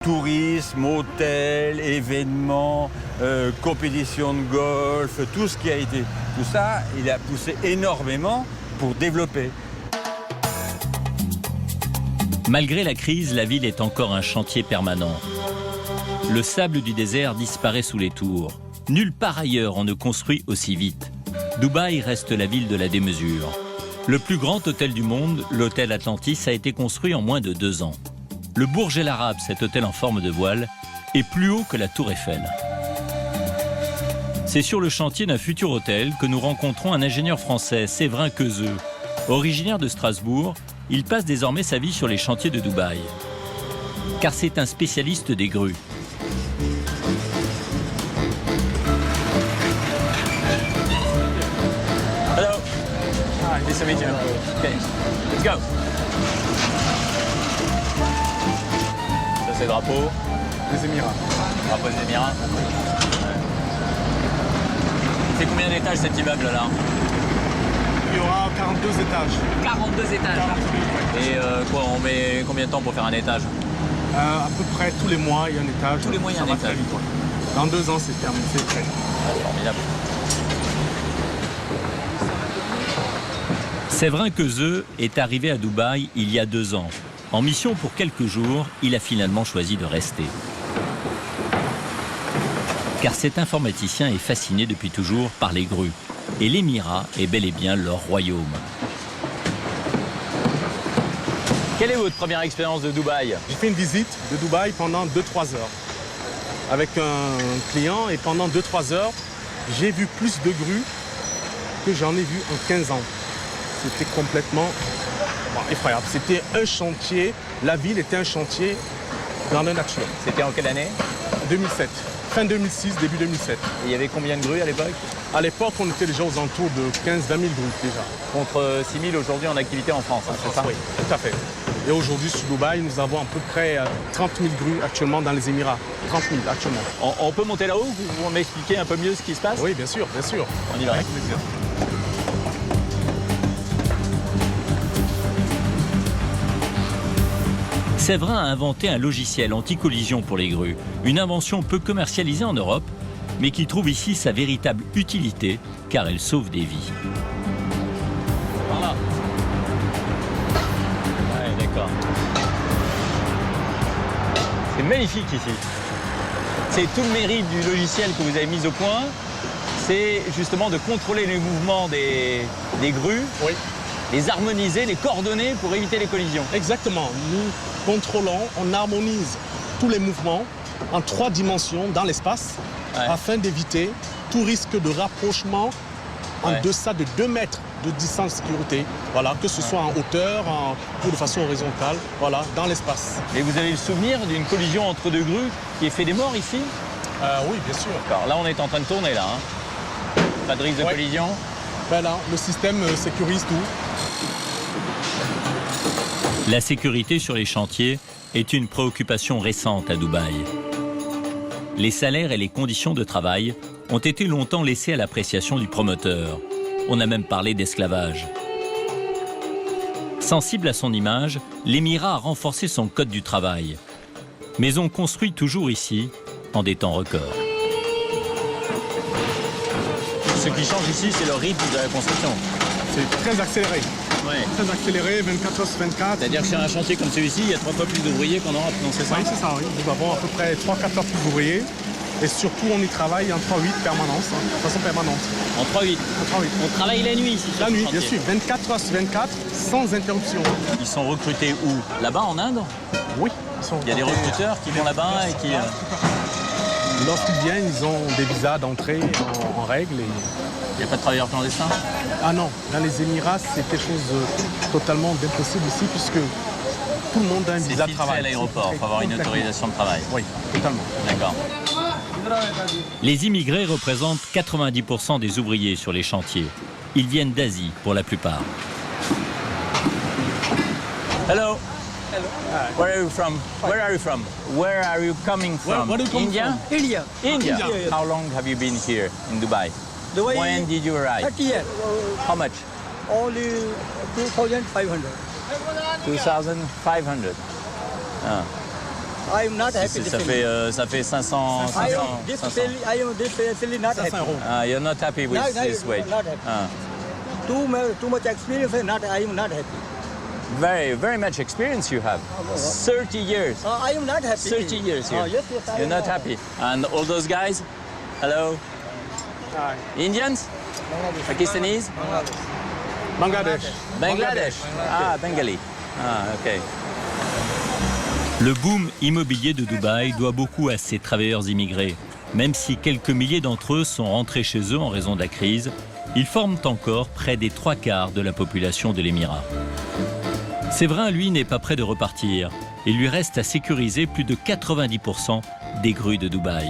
tourisme, hôtels, événements, compétitions de golf, tout ce qui a été, tout ça, il a poussé énormément pour développer. Malgré la crise, la ville est encore un chantier permanent. Le sable du désert disparaît sous les tours. Nulle part ailleurs on ne construit aussi vite. Dubaï reste la ville de la démesure. Le plus grand hôtel du monde, l'hôtel Atlantis, a été construit en moins de 2 ans. Le Burj El Arab, cet hôtel en forme de voile, est plus haut que la Tour Eiffel. C'est sur le chantier d'un futur hôtel que nous rencontrons un ingénieur français, Séverin Quezeux. Originaire de Strasbourg, il passe désormais sa vie sur les chantiers de Dubaï. Car c'est un spécialiste des grues. Hello. Hi, nice to meet you. Okay, let's go. Ça c'est le drapeau. Les Émirats. Drapeau des Émirats. C'est combien d'étages cet immeuble là? Il y aura 42 étages. 42 étages. 42, Et quoi, on met combien de temps pour faire un étage? À peu près tous les mois, il y a un étage. Tous les mois, il y a un Ça va étage. très vite, ouais. Dans 2 ans, c'est terminé, c'est prêt. Formidable. Séverin Quezeux est arrivé à Dubaï il y a 2 ans. En mission pour quelques jours, il a finalement choisi de rester. Car cet informaticien est fasciné depuis toujours par les grues. Et l'Émirat est bel et bien leur royaume. Quelle est votre première expérience de Dubaï? J'ai fait une visite de Dubaï pendant 2-3 heures avec un client et pendant 2-3 heures, j'ai vu plus de grues que j'en ai vu en 15 ans. C'était complètement effroyable. C'était un chantier, la ville était un chantier grandeur nature. C'était en quelle année? 2007, fin 2006, début 2007. Et il y avait combien de grues à l'époque? À l'époque, on était déjà aux alentours de 15-20 000 grues déjà. Contre 6 000 aujourd'hui en activité en France, hein, c'est ça? Oui, tout à fait. Et aujourd'hui, sur Dubaï, nous avons à peu près 30 000 grues actuellement dans les Émirats. 30 000 actuellement. On peut monter là-haut? Vous m'expliquez un peu mieux ce qui se passe? Oui, bien sûr, bien sûr. On y va. Avec plaisir. Séverin a inventé un logiciel anti-collision pour les grues, une invention peu commercialisée en Europe, mais qui trouve ici sa véritable utilité, car elle sauve des vies. Par là. Ouais, d'accord. C'est magnifique ici. C'est tout le mérite du logiciel que vous avez mis au point, c'est justement de contrôler les mouvements des grues, Oui, les harmoniser, les coordonner pour éviter les collisions. exactement. Nous contrôlons, on harmonise tous les mouvements en 3 dimensions dans l'espace afin d'éviter tout risque de rapprochement en deçà de 2 mètres de distance de sécurité. Voilà, que ce soit en hauteur ou de façon horizontale, voilà, dans l'espace. Et vous avez le souvenir d'une collision entre 2 grues qui ait fait des morts ici? Oui, bien sûr. D'accord, là on est en train de tourner là. Hein. Pas de risque de collision? Voilà, le système sécurise tout. La sécurité sur les chantiers est une préoccupation récente à Dubaï. Les salaires et les conditions de travail ont été longtemps laissés à l'appréciation du promoteur. On a même parlé d'esclavage. Sensible à son image, l'Émirat a renforcé son code du travail. Mais on construit toujours ici en des temps records. Ce qui change ici, c'est le rythme de la construction. C'est très accéléré. Ouais. Très accéléré, 24 heures sur 24. C'est-à-dire que sur un chantier comme celui-ci, il y a 3 fois plus d'ouvriers qu'on aura dans ces Oui, c'est ça, oui. Nous avons à peu près 3-4 heures plus d'ouvriers. Et surtout, on y travaille en 3-8 permanence, de façon permanente. En 3-8. En 3-8. On travaille la nuit ici. La sur le nuit, chantier. bien sûr, 24 heures sur 24, sans interruption. Ils sont recrutés où? Là-bas en Inde? Oui. Il y a des recruteurs qui vont là-bas et qui... Lorsqu'ils viennent, ils ont des visas d'entrée en règle. Il n'y a pas de travailleurs clandestins? Ah non, dans les Émirats, c'est quelque chose de totalement d'impossible ici, puisque tout le monde a un C'est visa de filtré travail. à l'aéroport, il faut avoir une Complètement. autorisation de travail. Oui, totalement. D'accord. Les immigrés représentent 90% des ouvriers sur les chantiers. Ils viennent d'Asie pour la plupart. Hello. Where are you from? Where are you from? Where are you coming from? where do you come India? from? India. India. India, yes. How long have you been here in Dubai? Dubai, When did you arrive? 30 years. How much? Only 2,500. 2,500. Ah. I am not happy. Ça fait 500. I am definitely not 500 happy. euros. Ah, you're not happy with this wage. Not happy. Ah. Too much experience. I am not happy. Very much experience you have. 30 years. I am not happy. 30 years here. Yes, I You're am not happy. And all those guys? Hello? Hi. Indians? Pakistanis? Bangladesh. Bangladesh. Ah, Bengali. Ah, ok. Le boom immobilier de Dubaï doit beaucoup à ces travailleurs immigrés. Même si quelques milliers d'entre eux sont rentrés chez eux en raison de la crise, ils forment encore près des 3/4 de la population de l'Émirat. Séverin, lui, n'est pas prêt de repartir. Il lui reste à sécuriser plus de 90% des grues de Dubaï.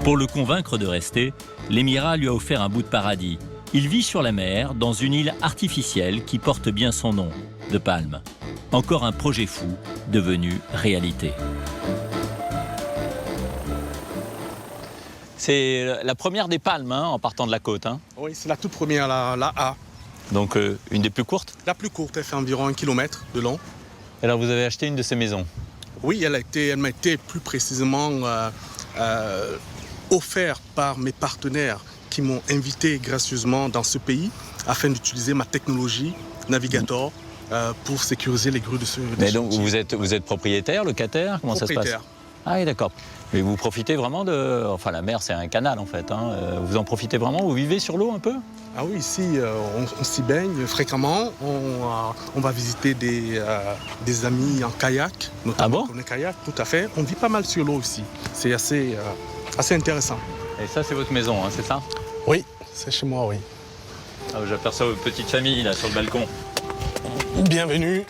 Pour le convaincre de rester, l'Émirat lui a offert un bout de paradis. Il vit sur la mer, dans une île artificielle qui porte bien son nom, de Palm. Encore un projet fou, devenu réalité. C'est la première des palmes hein, en partant de la côte. Hein. Oui, c'est la toute première, la A. Donc une des plus courtes. La plus courte, elle fait environ 1 km de long. Alors vous avez acheté une de ces maisons. Oui, elle m'a été plus précisément offerte par mes partenaires qui m'ont invité gracieusement dans ce pays afin d'utiliser ma technologie Navigator pour sécuriser les grues de ce Mais donc vous êtes propriétaire, locataire, comment ça se passe? Ah oui, d'accord. Mais vous profitez vraiment de... Enfin, la mer, c'est un canal, en fait. Hein. Vous en profitez vraiment? Vous vivez sur l'eau un peu? Ah oui, ici, on s'y baigne fréquemment. On va visiter des amis en kayak, notamment. Ah bon? On est kayak, tout à fait. On vit pas mal sur l'eau ici. C'est assez intéressant. Et ça, c'est votre maison, hein, c'est ça? Oui, c'est chez moi, oui. Ah, j'aperçois votre petite famille, là, sur le balcon. Bienvenue.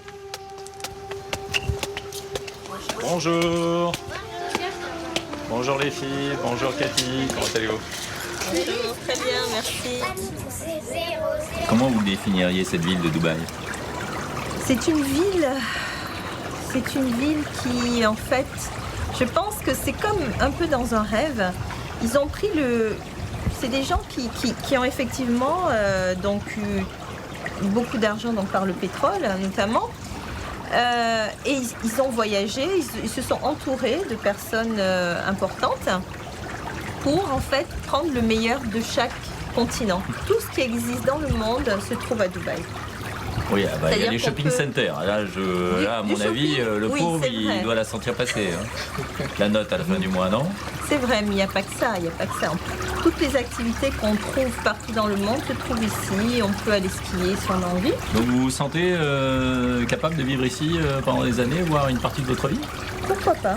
Bonjour. Bonjour les filles, bonjour Cathy, comment allez-vous? Bonjour, très bien, merci. Comment vous définiriez cette ville de Dubaï? C'est une ville qui, en fait, je pense que c'est comme un peu dans un rêve. Ils ont pris c'est des gens qui ont effectivement donc eu beaucoup d'argent donc par le pétrole notamment. Et ils ont voyagé, ils se sont entourés de personnes importantes pour en fait prendre le meilleur de chaque continent. Tout ce qui existe dans le monde se trouve à Dubaï. Oui, bah, il y a C'est-à-dire les qu'on shopping peut- centers. Là, à mon avis, le oui, pauvre, c'est il vrai. doit la sentir passer. Hein. La note à la fin du mois, non? C'est vrai, mais il n'y a pas que ça, Toutes les activités qu'on trouve partout dans le monde se trouvent ici. On peut aller skier si on a envie. Donc vous vous sentez capable de vivre ici pendant des années, voire une partie de votre vie? Pourquoi pas?